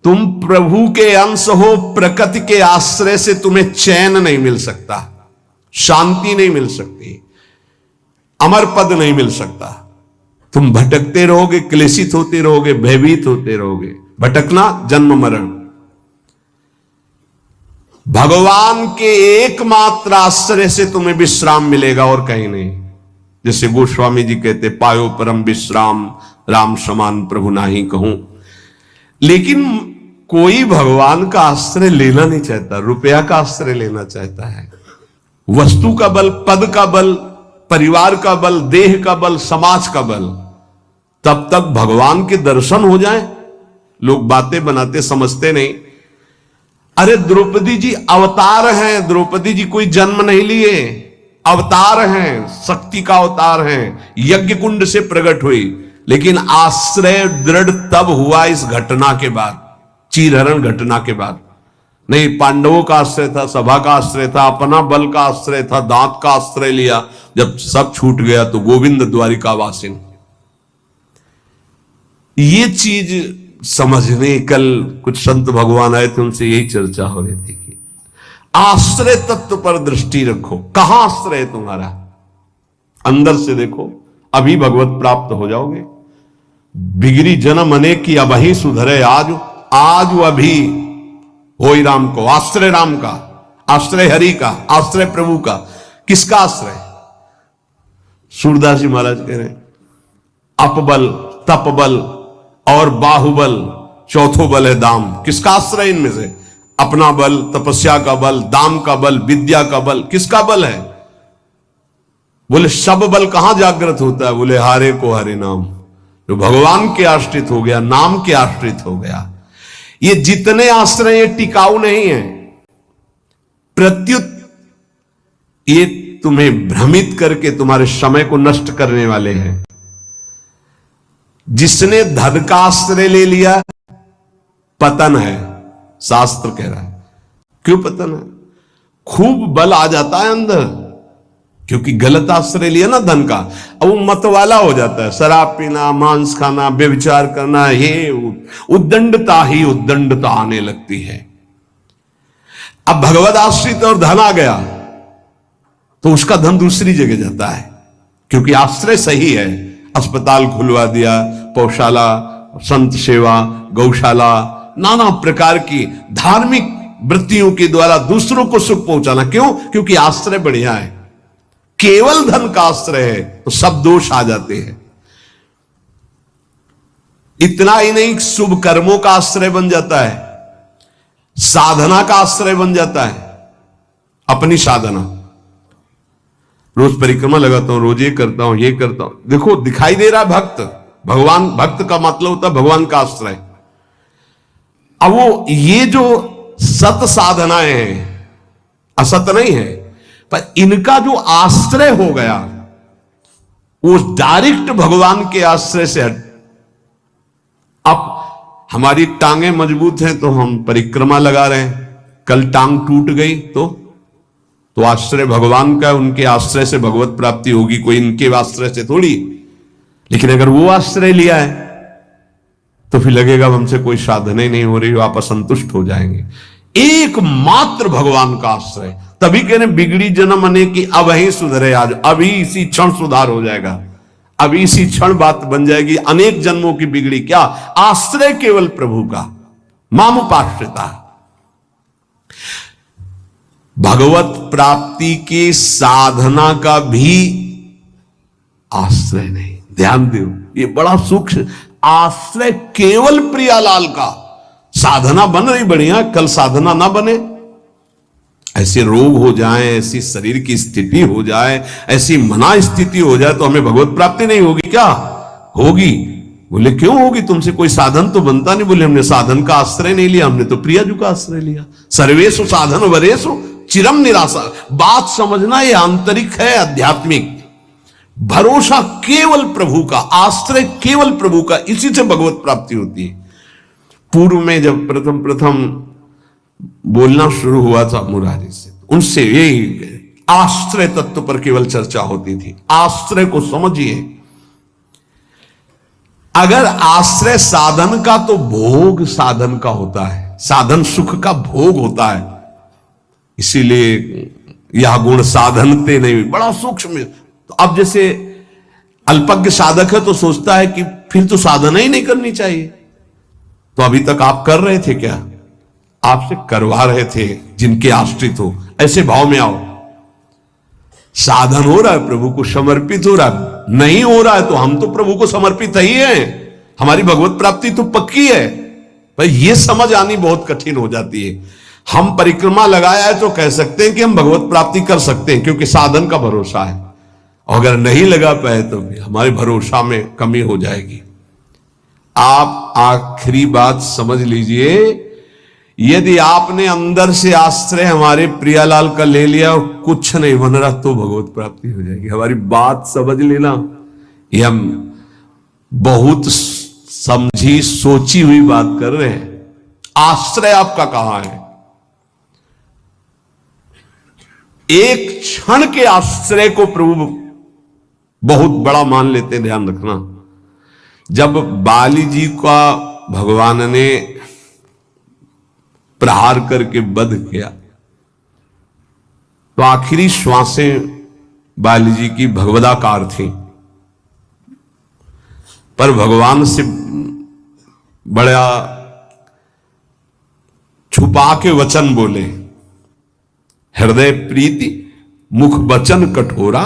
तुम प्रभु के अंश हो, प्रकृति के आश्रय से तुम्हें चैन नहीं मिल सकता, शांति नहीं मिल सकती, अमर पद नहीं मिल सकता। तुम भटकते रहोगे, क्लेशित होते रहोगे, भयभीत होते रहोगे। भटकना जन्म मरण। भगवान के एकमात्र आश्रय से तुम्हें विश्राम मिलेगा और कहीं नहीं। जैसे गोस्वामी जी कहते, पायो परम विश्राम राम समान प्रभु नाही कहूं। लेकिन कोई भगवान का आश्रय लेना नहीं चाहता, रुपया का आश्रय लेना चाहता है। वस्तु का बल, पद का बल, परिवार का बल, देह का बल, समाज का बल। तब तक भगवान के दर्शन हो जाएं, लोग बातें बनाते समझते नहीं। अरे द्रौपदी जी अवतार हैं, द्रौपदी जी कोई जन्म नहीं लिए, अवतार हैं, शक्ति का अवतार हैं, यज्ञ कुंड से प्रकट हुई। लेकिन आश्रय दृढ़ तब हुआ इस घटना के बाद, चीरहरण घटना के बाद। नहीं, पांडवों का आश्रय था, सभा का आश्रय था, अपना बल का आश्रय था, दांत का आश्रय लिया। जब सब छूट गया तो गोविंद द्वारिका वासिन। ये चीज समझने, कल कुछ संत भगवान आए थे, उनसे यही चर्चा हो रही थी कि आश्रय तत्व पर दृष्टि रखो। कहां आश्रय है तुम्हारा? अंदर से देखो, अभी भगवत प्राप्त हो जाओगे। बिगड़ी जन्म अनेक की अब ही सुधरे आज, आज अभी होई राम को। आश्रय राम का, आश्रय हरि का, आश्रय प्रभु का। किसका आश्रय? सूरदास जी महाराज कह रहे हैं, अपबल, तपबल और बाहुबल, चौथो बल है दाम। किसका आश्रय इनमें से? अपना बल, तपस्या का बल, दाम का बल, विद्या का बल। किसका बल है? बोले सब बल कहां जागृत होता है? बोले हारे को हरे नाम। जो भगवान के आश्रित हो गया, नाम के आश्रित हो गया। ये जितने आश्रय ये टिकाऊ नहीं है, प्रत्युत ये तुम्हें भ्रमित करके तुम्हारे समय को नष्ट करने वाले हैं। जिसने धन का आश्रय ले लिया, पतन है, शास्त्र कह रहा है। क्यों पतन है? खूब बल आ जाता है अंदर, क्योंकि गलत आश्रय लिया ना धन का। अब वो मतवाला हो जाता है, शराब पीना, मांस खाना, व्यभिचार करना, ये उद्दंडता ही उद्दंडता आने लगती है। अब भगवत आश्रित और धन आ गया तो उसका धन दूसरी जगह जाता है, क्योंकि आश्रय सही है। अस्पताल खुलवा दिया, पौशाला, संत सेवा, गौशाला, नाना प्रकार की धार्मिक वृत्तियों के द्वारा दूसरों को सुख पहुंचाना। क्यों? क्योंकि आश्रय बढ़िया है। केवल धन का आश्रय है तो सब दोष आ जाते हैं। इतना ही नहीं, शुभ कर्मों का आश्रय बन जाता है, साधना का आश्रय बन जाता है। अपनी साधना, रोज परिक्रमा लगाता हूं, रोज ये करता हूं, ये करता हूं। देखो दिखाई दे रहा है भक्त, भगवान, भक्त का मतलब होता है भगवान का आश्रय। अब वो ये जो सत साधनाएं हैं, असत नहीं है, पर इनका जो आश्रय हो गया वो डायरेक्ट भगवान के आश्रय से हट। अब हमारी टांगें मजबूत हैं तो हम परिक्रमा लगा रहे हैं, कल टांग टूट गई तो आश्रय भगवान का, उनके आश्रय से भगवत प्राप्ति होगी, कोई इनके आश्रय से थोड़ी। लेकिन अगर वो आश्रय लिया है तो फिर लगेगा हमसे कोई साधना ही नहीं हो रही, आप असंतुष्ट हो जाएंगे। एकमात्र भगवान का आश्रय। तभी कह रहे बिगड़ी जन्म अनेक की अब ही सुधरे आज, अभी इसी क्षण सुधार हो जाएगा, अभी इसी क्षण बात बन जाएगी। अनेक जन्मों की बिगड़ी क्या? आश्रय केवल प्रभु का, मामुपाश्रिता। भगवत प्राप्ति के साधना का भी आश्रय नहीं। ध्यान दो, ये बड़ा सूक्ष्म। आश्रय केवल प्रियालाल का। साधना बन रही बढ़िया, कल साधना ना बने, ऐसे रोग हो जाए, ऐसी शरीर की स्थिति हो जाए, ऐसी मना स्थिति हो जाए तो हमें भगवत प्राप्ति नहीं होगी क्या? होगी। बोले क्यों होगी? तुमसे कोई साधन तो बनता नहीं। बोले हमने साधन का आश्रय नहीं लिया, हमने तो प्रियाजू का आश्रय लिया। सर्वेषु साधन वरेषु चिरम निराशा। बात समझना, ये आंतरिक है, आध्यात्मिक। भरोसा केवल प्रभु का, आश्रय केवल प्रभु का, इसी से भगवत प्राप्ति होती है। पूर्व में जब प्रथम बोलना शुरू हुआ था मुरारी से, उनसे यही आश्रय तत्व पर केवल चर्चा होती थी। आश्रय को समझिए। अगर आश्रय साधन का तो भोग साधन का होता है, साधन सुख का भोग होता है। इसीलिए यह गुण साधनते नहीं, बड़ा सूक्ष्म। तो अब जैसे अल्पज्ञ साधक है तो सोचता है कि फिर तो साधना ही नहीं करनी चाहिए। तो अभी तक आप कर रहे थे क्या? आपसे करवा रहे थे जिनके आश्रित हो। ऐसे भाव में आओ। साधन हो रहा है, प्रभु को समर्पित हो रहा है। नहीं हो रहा है तो हम तो प्रभु को समर्पित ही हैं, हमारी भगवत प्राप्ति तो पक्की है। भाई ये समझ आनी बहुत कठिन हो जाती है। हम परिक्रमा लगाया है तो कह सकते हैं कि हम भगवत प्राप्ति कर सकते हैं, क्योंकि साधन का भरोसा है। और अगर नहीं लगा पाए तो हमारे भरोसा में कमी हो जाएगी। आप आखिरी बात समझ लीजिए, यदि आपने अंदर से आश्रय हमारे प्रियालाल का ले लिया और कुछ नहीं बन रहा तो भगवत प्राप्ति हो जाएगी। हमारी बात समझ लेना, ये हम बहुत समझी सोची हुई बात कर रहे हैं। आश्रय आपका कहां है? एक क्षण के आश्रय को प्रभु बहुत बड़ा मान लेते हैं, ध्यान रखना। जब बाली जी का भगवान ने प्रहार करके वध किया तो आखिरी श्वासें बाली जी की भगवदाकार थी, पर भगवान से बड़ा छुपा के वचन बोले। हृदय प्रीति मुख वचन कठोरा,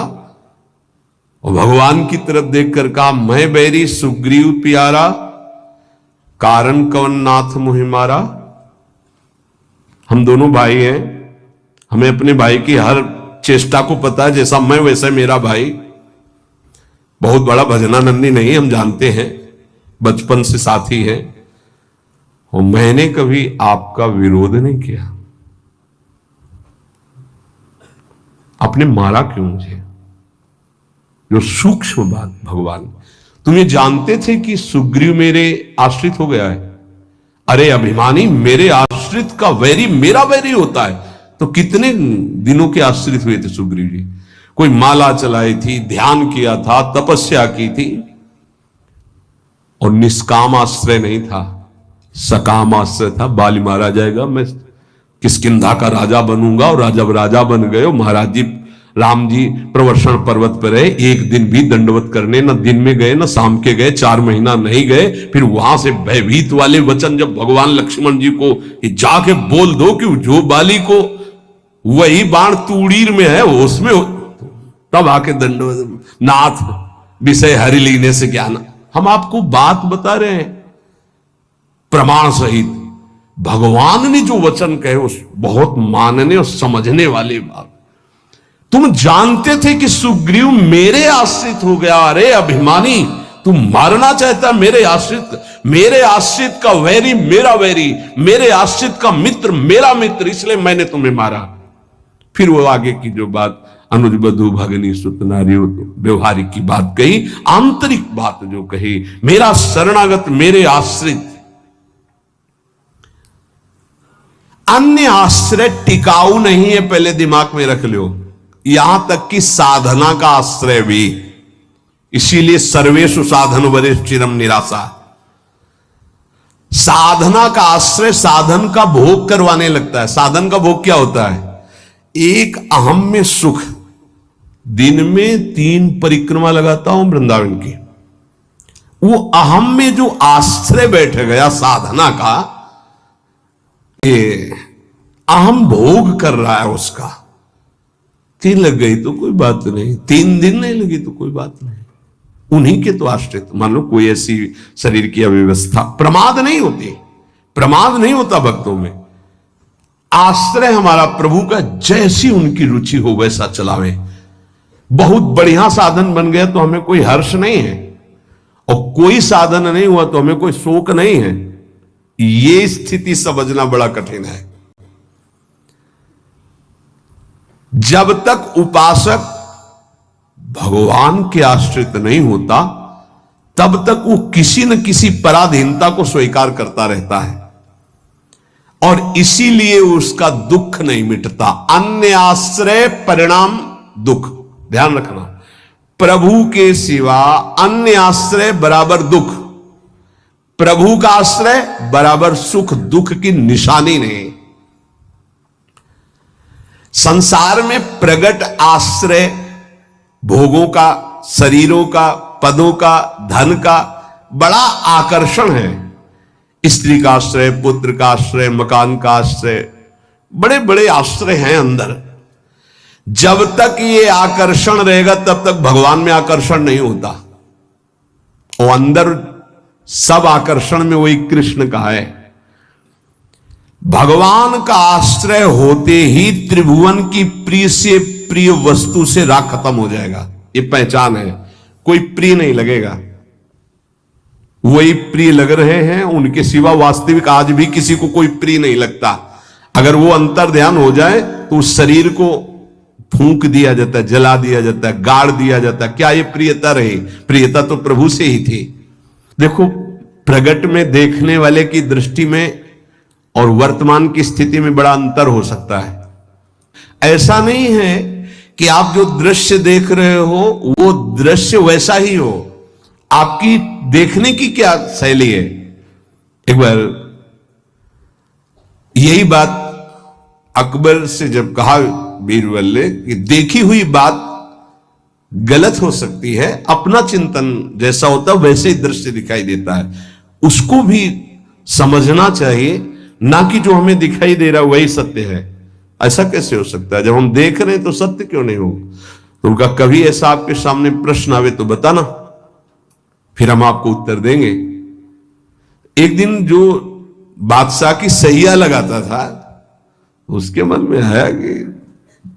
और भगवान की तरफ देखकर कहा, मैं बैरी सुग्रीव प्यारा, कारण कवन नाथ मुहि मारा। हम दोनों भाई हैं, हमें अपने भाई की हर चेष्टा को पता है। जैसा मैं वैसा मेरा भाई। बहुत बड़ा भजनानंदी नहीं, हम जानते हैं, बचपन से साथी हैं। और मैंने कभी आपका विरोध नहीं किया। आपने मारा क्यों मुझे? जो सूक्ष्म बात भगवान, तुम ये जानते थे कि सुग्रीव मेरे आश्रित हो गया है? अरे अभिमानी, मेरे आश्रित का वैरी मेरा वैरी होता है। तो कितने दिनों के आश्रित हुए थे सुग्रीव जी? कोई माला चलाई थी, ध्यान किया था, तपस्या की थी, और निष्काम आश्रय नहीं था, सकाम आश्रय था। बाली मारा जाएगा, मैं किष्किंधा का राजा बनूंगा। और जब राजा बन गए, महाराज जी राम जी प्रवर्षण पर्वत पर रहे, एक दिन भी दंडवत करने न दिन में गए न शाम के गए, 4 महीना नहीं गए। फिर वहां से भयभीत वाले वचन जब भगवान लक्ष्मण जी को जाके बोल दो कि जो बाली को वही बाण तूड़ीर में है उसमें, तब आके दंडवत, नाथ विषय हरि लीने से क्या ना। हम आपको बात बता रहे हैं प्रमाण सहित। भगवान ने जो वचन कहे उस बहुत मानने और समझने वाली बात। तुम जानते थे कि सुग्रीव मेरे आश्रित हो गया। अरे अभिमानी, तुम मारना चाहता मेरे आश्रित का वैरी मेरा वैरी, मेरे आश्रित का मित्र मेरा मित्र, इसलिए मैंने तुम्हें मारा। फिर वो आगे की जो बात अनुज बधु भगनी सुत नारी व्यवहारिक की बात कही, आंतरिक बात जो कही, मेरा शरणागत मेरे आश्रित। अन्य आश्रय टिकाऊ नहीं है, पहले दिमाग में रख लो। यहां तक कि साधना का आश्रय भी। इसीलिए सर्वेषु साधन वरिष्ठ चिरम निराशा। साधना का आश्रय साधन का भोग करवाने लगता है। साधन का भोग क्या होता है? एक अहम में सुख। दिन में 3 परिक्रमा लगाता हूं वृंदावन की, वो अहम में जो आश्रय बैठ गया साधना का, ये अहम भोग कर रहा है उसका। 3 लग गई तो कोई बात नहीं, 3 दिन नहीं लगी तो कोई बात नहीं, उन्हीं के तो आश्रित। मान लो कोई ऐसी शरीर की अव्यवस्था, प्रमाद नहीं होती, प्रमाद नहीं होता भक्तों में। आश्रय हमारा प्रभु का, जैसी उनकी रुचि हो वैसा चलावे। बहुत बढ़िया साधन बन गया तो हमें कोई हर्ष नहीं है, और कोई साधन नहीं हुआ तो हमें कोई शोक नहीं है। ये स्थिति समझना बड़ा कठिन है। जब तक उपासक भगवान के आश्रित नहीं होता, तब तक वो किसी न किसी पराधीनता को स्वीकार करता रहता है, और इसीलिए उसका दुख नहीं मिटता। अन्य आश्रय परिणाम दुख। ध्यान रखना, प्रभु के सिवा अन्य आश्रय बराबर दुख। प्रभु का आश्रय बराबर सुख दुख की निशानी नहीं। संसार में प्रगट आश्रय भोगों का, शरीरों का, पदों का, धन का बड़ा आकर्षण है। स्त्री का आश्रय, पुत्र का आश्रय, मकान का आश्रय, बड़े बड़े आश्रय हैं अंदर। जब तक ये आकर्षण रहेगा तब तक भगवान में आकर्षण नहीं होता। और अंदर सब आकर्षण में वही कृष्ण का है। भगवान का आश्रय होते ही त्रिभुवन की प्रिय से प्रिय वस्तु से राग खत्म हो जाएगा। ये पहचान है। कोई प्रिय नहीं लगेगा। वही प्रिय लग रहे हैं, उनके सिवा वास्तविक आज भी किसी को कोई प्रिय नहीं लगता। अगर वो अंतर ध्यान हो जाए तो उस शरीर को फूंक दिया जाता है, जला दिया जाता है, गाड़ दिया जाता है। क्या ये प्रियता रही? प्रियता तो प्रभु से ही थी। देखो, प्रगट में देखने वाले की दृष्टि में और वर्तमान की स्थिति में बड़ा अंतर हो सकता है। ऐसा नहीं है कि आप जो दृश्य देख रहे हो वो दृश्य वैसा ही हो। आपकी देखने की क्या शैली है? एक बार यही बात अकबर से जब कहा बीरबल ने कि देखी हुई बात गलत हो सकती है, अपना चिंतन जैसा होता है वैसे ही दृश्य दिखाई देता है, उसको भी समझना चाहिए, ना कि जो हमें दिखाई दे रहा है वही सत्य है। ऐसा कैसे हो सकता है? जब हम देख रहे हैं तो सत्य क्यों नहीं हो? तो उनका कभी ऐसा आपके सामने प्रश्न आवे तो बताना, फिर हम आपको उत्तर देंगे। एक दिन जो बादशाह की सैया लगाता था, उसके मन में है कि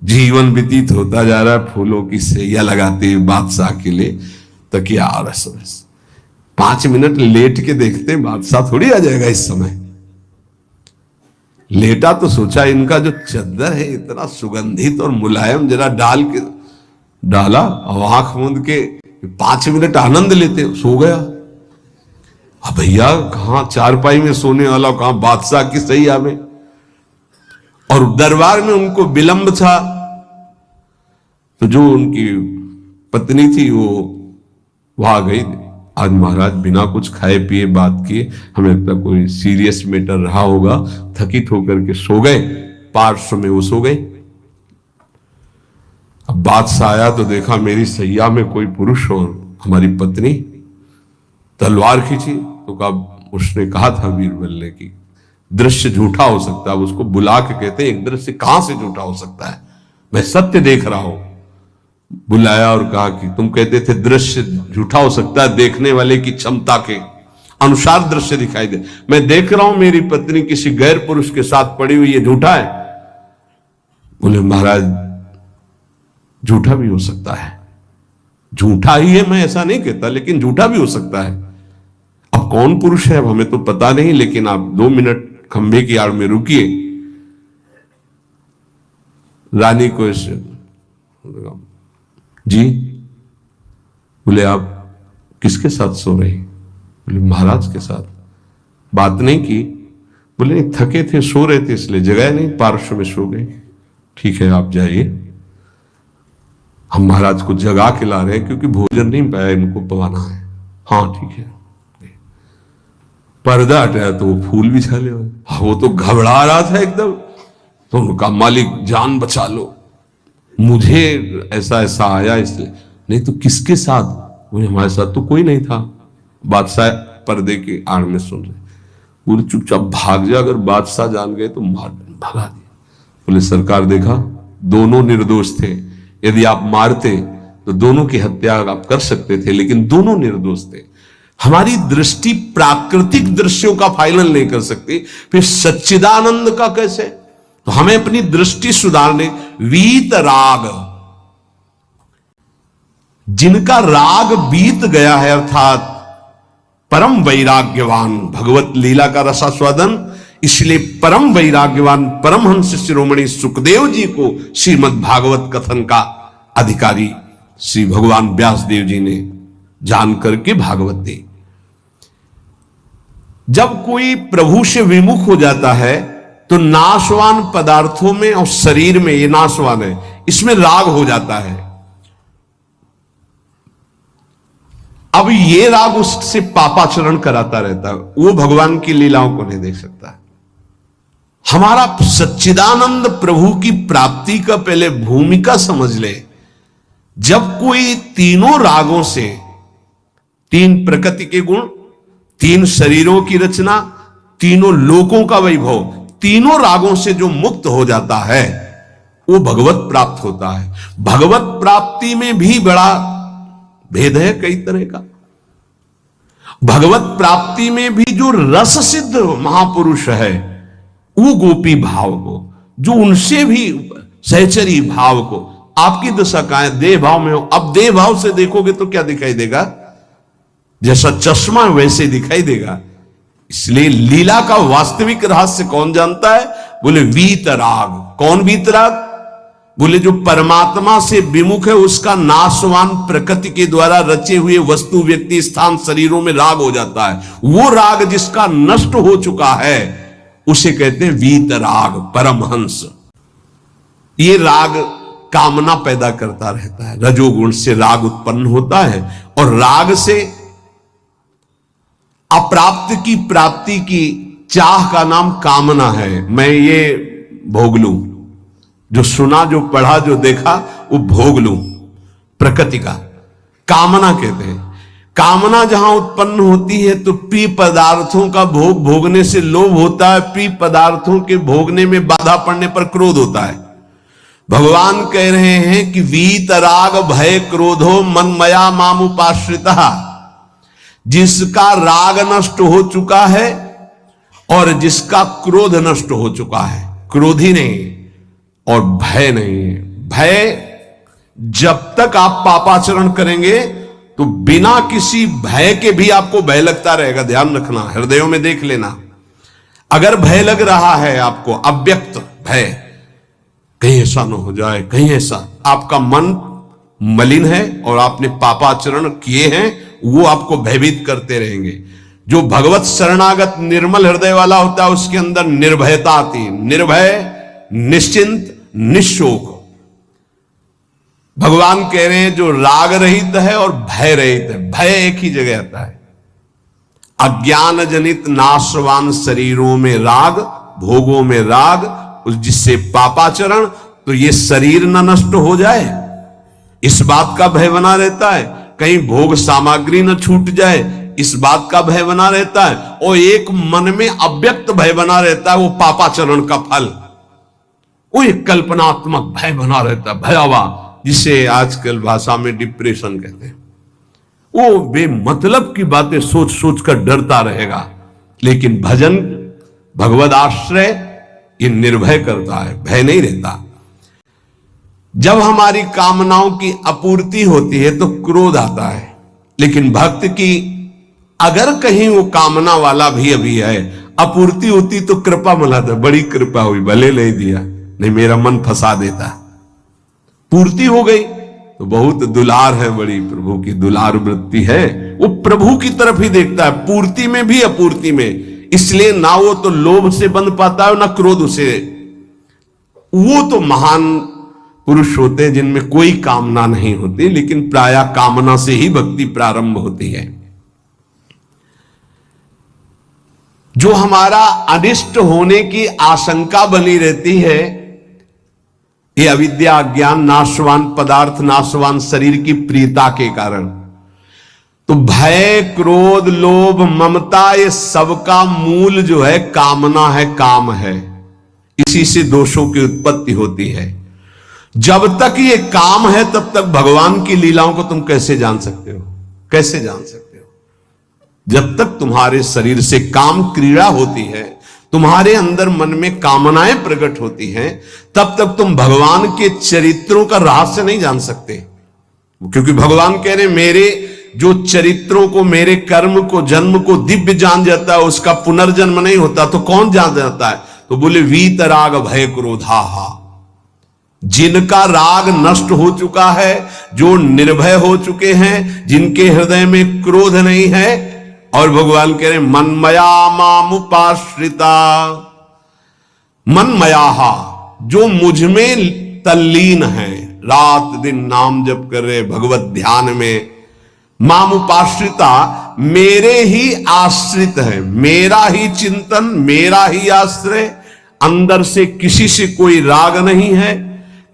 जीवन व्यतीत होता जा रहा है फूलों की सैया लगाते हुए बादशाह के लिए, तकिया और 5 मिनट लेट के देखते बादशाह थोड़ी आ जाएगा इस समय। लेटा तो सोचा इनका जो चद्दर है इतना सुगंधित और मुलायम, जरा डाल के डाला और आंख मूंद के 5 मिनट आनंद लेते, सो गया। अब भैया कहां चारपाई में सोने वाला, कहां बादशाह की सैया में। और दरबार में उनको विलंब था, तो जो उनकी पत्नी थी वो वहां गई। आज महाराज बिना कुछ खाए पिए बात किए, हमें लगता कोई सीरियस मैटर रहा होगा, थकित होकर के सो गए। पार्श्व में वो सो गए। अब बादशाह आया तो देखा मेरी सैया में कोई पुरुष और हमारी पत्नी। तलवार खींची तो कहा, उसने कहा था बीरबल ने कि दृश्य झूठा हो सकता है। उसको बुला के कहते हैं एक दृश्य कहां से झूठा हो सकता है, मैं सत्य देख रहा हूं। बुलाया और कहा कि तुम कहते थे दृश्य झूठा हो सकता है, देखने वाले की क्षमता के अनुसार दृश्य दिखाई दे। मैं देख रहा हूं मेरी पत्नी किसी गैर पुरुष के साथ पड़ी हुई, ये झूठा है? बोले महाराज झूठा भी हो सकता है। झूठा ही है मैं ऐसा नहीं कहता, लेकिन झूठा भी हो सकता है। अब कौन पुरुष है अब हमें तो पता नहीं, लेकिन आप 2 मिनट खंभे की आड़ में रुकिए। रानी को जी, बोले आप किसके साथ सो रहे? बोले महाराज के साथ। बात नहीं की? बोले थके थे, सो रहे थे इसलिए जगह नहीं, पार्श्व में सो गए। ठीक है आप जाइए, हम महाराज को जगा के ला रहे हैं क्योंकि भोजन नहीं पाया, इनको पवाना है। हाँ ठीक है। पर्दा हटाया तो वो फूल बिछा ले। वो तो घबरा रहा था एकदम, तो उनका मालिक जान बचा लो, मुझे ऐसा ऐसा आया इसलिए। नहीं तो किसके साथ? बोले हमारे साथ तो कोई नहीं था। बादशाह पर्दे की आड़ में सुन रहे। बोले चुपचाप भाग जा, अगर बादशाह जान गए तो मार भगा दिया। बोले सरकार देखा दोनों निर्दोष थे, यदि आप मारते तो दोनों की हत्या आप कर सकते थे, लेकिन दोनों निर्दोष थे। हमारी दृष्टि प्राकृतिक दृश्यों का फाइनल नहीं कर सकती, फिर सच्चिदानंद का कैसे? तो हमें अपनी दृष्टि सुधारने, वीत राग, जिनका राग बीत गया है अर्थात परम वैराग्यवान, भगवत लीला का रसास्वादन, इसलिए परम वैराग्यवान परमहंस शिरोमणि सुखदेव जी को श्रीमद् भागवत कथन का अधिकारी श्री भगवान व्यास देव जी ने जान करके भागवत दी। जब कोई प्रभु से विमुख हो जाता है तो नाशवान पदार्थों में और शरीर में, ये नाशवान है, इसमें राग हो जाता है। अब ये राग उससे पापाचरण कराता रहता है, वो भगवान की लीलाओं को नहीं देख सकता। हमारा सच्चिदानंद प्रभु की प्राप्ति का पहले भूमिका समझ ले। जब कोई तीनों रागों से, तीन प्रकृति के गुण, तीन शरीरों की रचना, तीनों लोकों का वैभव, तीनों रागों से जो मुक्त हो जाता है वो भगवत प्राप्त होता है। भगवत प्राप्ति में भी बड़ा भेद है कई तरह का। भगवत प्राप्ति में भी जो रस सिद्ध महापुरुष है वो गोपी भाव को, जो उनसे भी सहचरी भाव को, आपकी दशा कहां है? देह भाव में हो। अब देह भाव से देखोगे तो क्या दिखाई देगा? जैसा चश्मा वैसे दिखाई देगा। इसलिए लीला का वास्तविक रहस्य कौन जानता है? बोले वीतराग। कौन वीतराग? बोले जो परमात्मा से विमुख है उसका नाशवान प्रकृति के द्वारा रचे हुए वस्तु, व्यक्ति, स्थान, शरीरों में राग हो जाता है। वो राग जिसका नष्ट हो चुका है उसे कहते हैं वीतराग, परमहंस। ये राग कामना पैदा करता रहता है, रजोगुण से राग उत्पन्न होता है और राग से अप्राप्त की प्राप्ति की चाह का नाम कामना है। मैं ये भोग लूं, जो सुना, जो पढ़ा, जो देखा वो भोग लूं, प्रकृति का कामना कहते हैं। कामना जहां उत्पन्न होती है तो प्रिय पदार्थों का भोग भोगने से लोभ होता है, प्रिय पदार्थों के भोगने में बाधा पड़ने पर क्रोध होता है। भगवान कह रहे हैं कि वीतराग भय क्रोधो मनमया मामुपाश्रिता। जिसका राग नष्ट हो चुका है और जिसका क्रोध नष्ट हो चुका है, क्रोधी नहीं और भय नहीं है। भय, जब तक आप पापाचरण करेंगे तो बिना किसी भय के भी आपको भय लगता रहेगा। ध्यान रखना, हृदयों में देख लेना। अगर भय लग रहा है आपको, अव्यक्त भय, कहीं ऐसा न हो जाए, कहीं ऐसा, आपका मन मलिन है और आपने पापाचरण किए हैं, वो आपको भयभीत करते रहेंगे। जो भगवत शरणागत निर्मल हृदय वाला होता है उसके अंदर निर्भयता आती है, निर्भय, निश्चिंत, निशोक। भगवान कह रहे हैं जो राग रहित है और भय रहित है। भय एक ही जगह आता है। अज्ञान जनित नाशवान शरीरों में राग, भोगों में राग, जिससे पापाचरण, तो ये शरीर न नष्ट हो जाए इस बात का भय बना रहता है, कहीं भोग सामग्री न छूट जाए इस बात का भय बना रहता है, और एक मन में अव्यक्त भय बना रहता है, वो पापाचरण का फल, वो एक कल्पनात्मक भय बना रहता है, भयावह, जिसे आजकल भाषा में डिप्रेशन कहते हैं। वो बेमतलब की बातें सोच सोच कर डरता रहेगा। लेकिन भजन, भगवद आश्रय, ये निर्भय करता है, भय नहीं रहता। जब हमारी कामनाओं की अपूर्ति होती है तो क्रोध आता है, लेकिन भक्त की अगर कहीं वो कामना वाला भी अभी है, अपूर्ति होती तो कृपा मनाता, बड़ी कृपा हुई, भले नहीं दिया, नहीं मेरा मन फंसा देता। पूर्ति हो गई तो बहुत दुलार है, बड़ी प्रभु की दुलार वृत्ति है, वो प्रभु की तरफ ही देखता है, पूर्ति में भी अपूर्ति में। इसलिए ना वो तो लोभ से बंध पाता है ना क्रोध से। वो तो महान पुरुष होते हैं जिनमें कोई कामना नहीं होती, लेकिन प्रायः कामना से ही भक्ति प्रारंभ होती है। जो हमारा अनिष्ट होने की आशंका बनी रहती है, ये अविद्या, अज्ञान, नाशवान पदार्थ, नाशवान शरीर की प्रियता के कारण, तो भय, क्रोध, लोभ, ममता, ये सबका मूल जो है कामना है, काम है। इसी से दोषों की उत्पत्ति होती है। जब तक ये काम है तब तक भगवान की लीलाओं को तुम कैसे जान सकते हो? कैसे जान सकते हो? जब तक तुम्हारे शरीर से काम क्रीड़ा होती है, तुम्हारे अंदर मन में कामनाएं प्रकट होती हैं, तब तक तुम भगवान के चरित्रों का रहस्य नहीं जान सकते। क्योंकि भगवान कह रहे मेरे जो चरित्रों को, मेरे कर्म को, जन्म को दिव्य जान जाता है, उसका पुनर्जन्म नहीं होता, तो कौन जान जाता है? तो बोले वीतराग भय क्रोधाहा। जिनका राग नष्ट हो चुका है, जो निर्भय हो चुके हैं, जिनके हृदय में क्रोध नहीं है, और भगवान कह रहे मनमया मामुपाश्रिता, मनमयाहा, जो मुझ में तल्लीन है, रात दिन नाम जप कर रहे, भगवत ध्यान में माम उपाश्रिता, मेरे ही आश्रित है, मेरा ही चिंतन, मेरा ही आश्रय, अंदर से किसी से कोई राग नहीं है,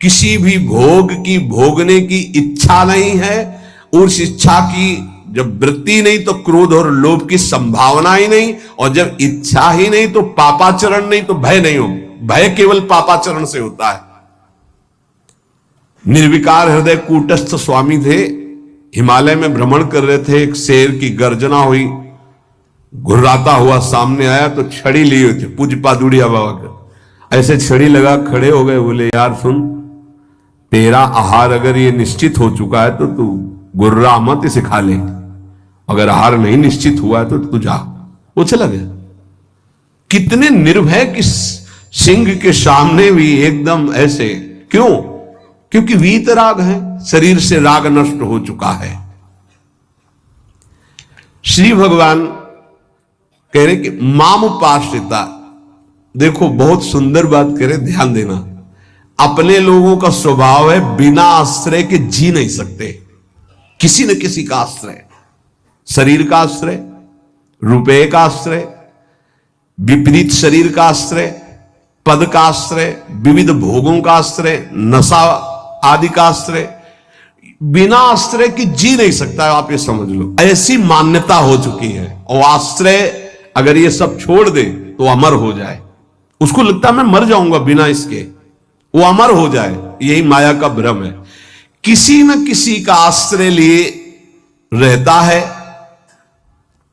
किसी भी भोग की भोगने की इच्छा नहीं है, उस इच्छा की जब वृत्ति नहीं तो क्रोध और लोभ की संभावना ही नहीं, और जब इच्छा ही नहीं तो पापाचरण नहीं तो भय नहीं हो, भय केवल पापाचरण से होता है। निर्विकार हृदय कूटस्थ स्वामी थे, हिमालय में भ्रमण कर रहे थे, एक शेर की गर्जना हुई, घुर्राता हुआ सामने आया तो छड़ी लिए हुए थे पूज्य पादुड़िया बाबा का, ऐसे छड़ी लगा खड़े हो गए, बोले यार सुन, तेरा आहार अगर ये निश्चित हो चुका है तो तू गुर्रा मत, इसे खा ले, अगर आहार नहीं निश्चित हुआ है तो तू जा। वो चला गया। कितने निर्भय कि सिंह के सामने भी एकदम ऐसे, क्यों? क्योंकि वीतराग है, शरीर से राग नष्ट हो चुका है। श्री भगवान कह रहे कि माम उपाश्रिता, देखो बहुत सुंदर बात कह रहे, ध्यान देना। अपने लोगों का स्वभाव है बिना आश्रय के जी नहीं सकते, किसी न किसी का आश्रय, शरीर का आश्रय, रुपए का आश्रय, विपरीत शरीर का आश्रय, पद का आश्रय, विविध भोगों का आश्रय, नशा आदि का आश्रय, बिना आश्रय की जी नहीं सकता है। आप ये समझ लो, ऐसी मान्यता हो चुकी है। और आश्रय अगर ये सब छोड़ दे तो अमर हो जाए, उसको लगता है मैं मर जाऊंगा बिना इसके, वो अमर हो जाए। यही माया का भ्रम है। किसी न किसी का आश्रय लिए रहता है,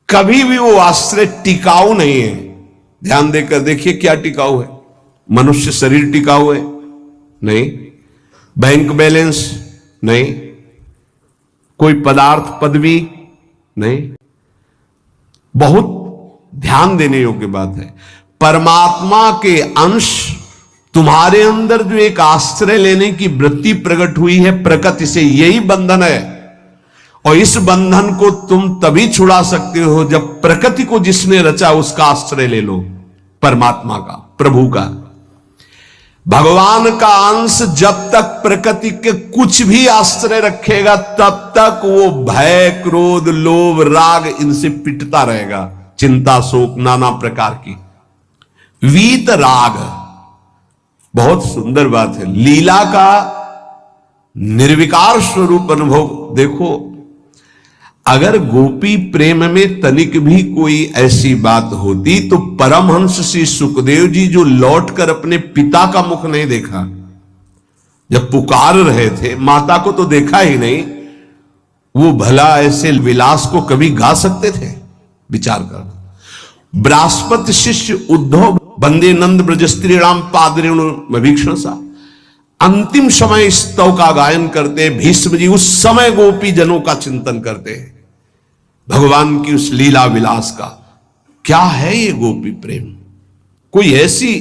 कभी भी वो आश्रय टिकाऊ नहीं है। ध्यान देकर देखिए क्या टिकाऊ है? मनुष्य शरीर टिकाऊ है? नहीं। Bank balance? नहीं। कोई पदार्थ पदवी? नहीं। बहुत ध्यान देने योग्य बात है। परमात्मा के अंश तुम्हारे अंदर जो एक आश्रय लेने की वृत्ति प्रकट हुई है प्रकृति से, यही बंधन है। और इस बंधन को तुम तभी छुड़ा सकते हो जब प्रकृति को जिसने रचा उसका आश्रय ले लो, परमात्मा का, प्रभु का। भगवान का अंश जब तक प्रकृति के कुछ भी आश्रय रखेगा तब तक वो भय, क्रोध, लोभ, राग इनसे पिटता रहेगा, चिंता, शोक, नाना प्रकार की। वीत राग बहुत सुंदर बात है। लीला का निर्विकार स्वरूप अनुभव देखो। अगर गोपी प्रेम में तनिक भी कोई ऐसी बात होती तो परमहंस श्री सुखदेव जी, जो लौटकर अपने पिता का मुख नहीं देखा, जब पुकार रहे थे, माता को तो देखा ही नहीं, वो भला ऐसे विलास को कभी गा सकते थे? विचार कर। बृहस्पति शिष्य उद्धव बंदे नंद ब्रज स्त्रीराम पादरेणु भीक्षण सा, अंतिम समय स्तव का गायन करते। भीष्म जी उस समय गोपी जनों का चिंतन करते हैं, भगवान की उस लीला विलास का। क्या है ये गोपी प्रेम? कोई ऐसी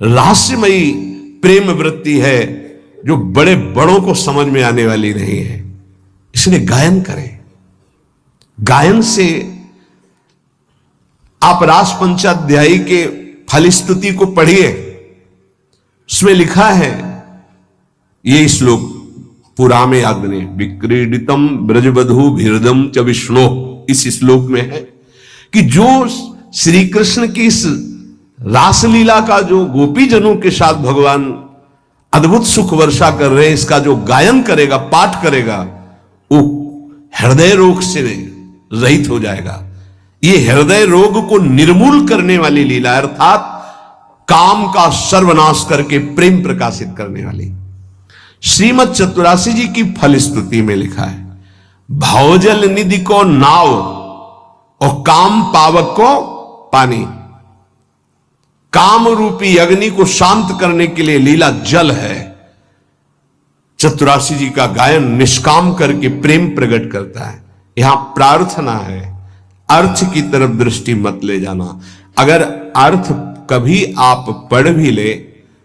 रहस्यमयी प्रेम वृत्ति है जो बड़े बड़ों को समझ में आने वाली नहीं है। इसलिए गायन करें। गायन से आप रास पंचाध्यायी के फलस्तुति को पढ़िए, उसमें लिखा है ये श्लोक पुरा में आग्ने विक्रीडितम ब्रजबधु भीरदम च विष्णु, इस श्लोक में है कि जो श्री कृष्ण की इस रासलीला का जो गोपी जनों के साथ भगवान अद्भुत सुख वर्षा कर रहे हैं, इसका जो गायन करेगा, पाठ करेगा, वो हृदय रोग से रहित हो जाएगा। ये हृदय रोग को निर्मूल करने वाली लीला, अर्थात काम का सर्वनाश करके प्रेम प्रकाशित करने वाली। श्रीमद चतुरासी जी की फलस्तुति में लिखा है, भवजल निधि को नाव और काम पावक को पानी। काम रूपी अग्नि को शांत करने के लिए लीला जल है। चतुरासी जी का गायन निष्काम करके प्रेम प्रकट करता है। यहां प्रार्थना है, अर्थ की तरफ दृष्टि मत ले जाना। अगर अर्थ कभी आप पढ़ भी ले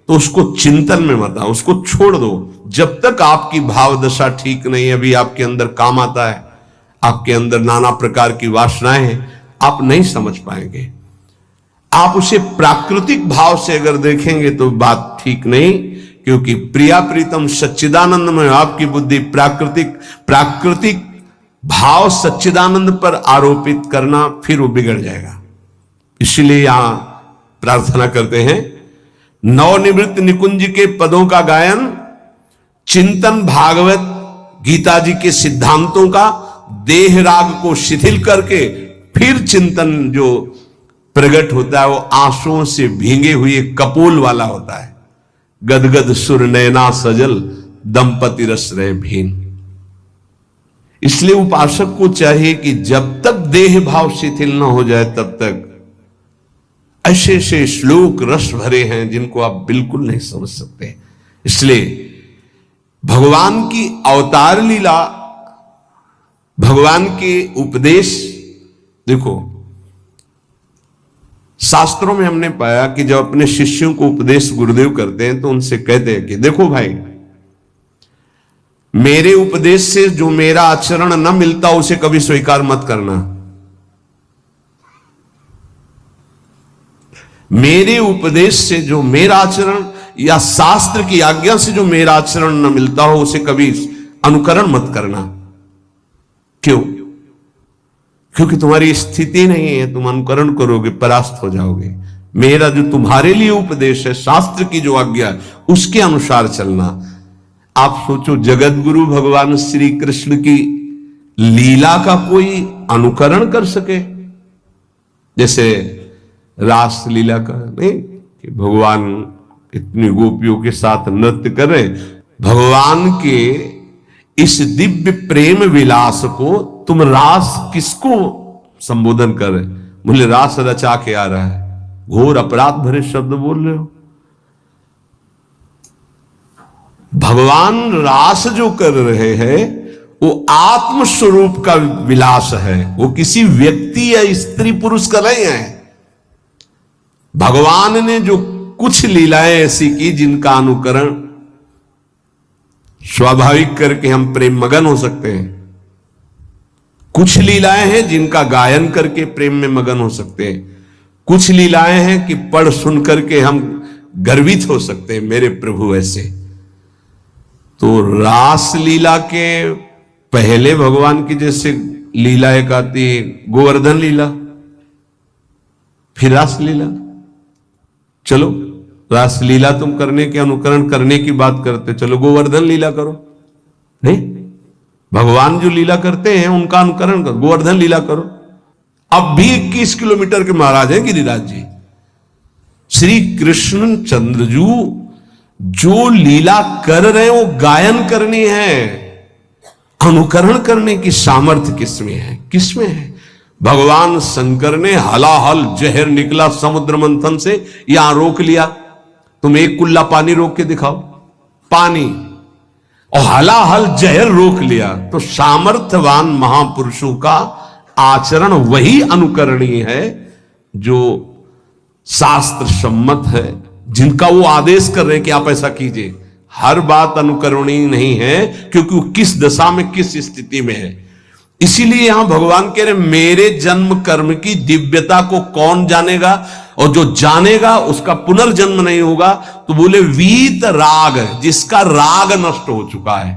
तो उसको चिंतन में मत आओ, उसको छोड़ दो। जब तक आपकी भाव दशा ठीक नहीं है, अभी आपके अंदर काम आता है, आपके अंदर नाना प्रकार की वासनाएं हैं, आप नहीं समझ पाएंगे। आप उसे प्राकृतिक भाव से अगर देखेंगे तो बात ठीक नहीं, क्योंकि प्रिया प्रीतम सच्चिदानंद में आपकी बुद्धि प्राकृतिक भाव सच्चिदानंद पर आरोपित करना, फिर वो बिगड़ जाएगा। इसलिए यहां प्रार्थना करते हैं, नवनिवृत्त निकुंज के पदों का गायन, चिंतन भागवत गीता जी के सिद्धांतों का, देह राग को शिथिल करके फिर चिंतन जो प्रकट होता है वो आंसुओं से भींगे हुए कपोल वाला होता है। गदगद सुर नैना सजल, दंपति रस रहे भीन। इसलिए उपासक को चाहिए कि जब तक देह भाव शिथिल न हो जाए तब तक ऐसे ऐसे श्लोक रस भरे हैं जिनको आप बिल्कुल नहीं समझ सकते। इसलिए भगवान की अवतार लीला, भगवान के उपदेश, देखो शास्त्रों में हमने पाया कि जब अपने शिष्यों को उपदेश गुरुदेव करते हैं तो उनसे कहते हैं कि देखो भाई, मेरे उपदेश से जो मेरा आचरण न मिलता उसे कभी स्वीकार मत करना। मेरे उपदेश से जो मेरा आचरण या शास्त्र की आज्ञा से जो मेरा आचरण न मिलता हो उसे कभी अनुकरण मत करना। क्यों? क्योंकि तुम्हारी स्थिति नहीं है, तुम अनुकरण करोगे परास्त हो जाओगे। मेरा जो तुम्हारे लिए उपदेश है, शास्त्र की जो आज्ञा है, उसके अनुसार चलना। आप सोचो, जगत गुरु भगवान श्री कृष्ण की लीला का कोई अनुकरण कर सके? जैसे रास लीला का नहीं कि भगवान इतनी गोपियों के साथ नृत्य कर रहे, भगवान के इस दिव्य प्रेम विलास को तुम रास किसको संबोधन कर रहे? मुझे रास रचा के आ रहा है, घोर अपराध भरे शब्द बोल रहे हो। भगवान रास जो कर रहे हैं वो आत्म स्वरूप का विलास है, वो किसी व्यक्ति या स्त्री पुरुष का नहीं है। भगवान ने जो कुछ लीलाएं ऐसी की जिनका अनुकरण स्वाभाविक करके हम प्रेम मगन हो सकते हैं, कुछ लीलाएं हैं जिनका गायन करके प्रेम में मगन हो सकते हैं, कुछ लीलाएं हैं कि पढ़ सुन करके हम गर्वित हो सकते हैं, मेरे प्रभु ऐसे। तो रास लीला के पहले भगवान की जैसे लीला एक आती है गोवर्धन लीला, फिर रास लीला। चलो रास लीला तुम करने के अनुकरण करने की बात करते, चलो गोवर्धन लीला करो। नहीं, भगवान जो लीला करते हैं उनका अनुकरण करो, गोवर्धन लीला करो। अब भी 21 किलोमीटर के महाराज हैं गिरिराज जी। श्री कृष्ण चंद्रजू जो लीला कर रहे हैं वो गायन करनी है, अनुकरण करने की सामर्थ्य किसमें है? किसमें है? भगवान शंकर ने हलाहल जहर निकला समुद्र मंथन से, यहां रोक लिया, तुम एक कुल्ला पानी रोक के दिखाओ, पानी, और हलाहल जहर रोक लिया। तो सामर्थ्यवान महापुरुषों का आचरण वही अनुकरणीय है जो शास्त्र सम्मत है, जिनका वो आदेश कर रहे हैं कि आप ऐसा कीजिए। हर बात अनुकरणीय नहीं है, क्योंकि वो किस दशा में किस स्थिति में है। इसीलिए यहां भगवान कह रहे मेरे जन्म कर्म की दिव्यता को कौन जानेगा, और जो जानेगा उसका पुनर्जन्म नहीं होगा। तो बोले वीत राग, जिसका राग नष्ट हो चुका है,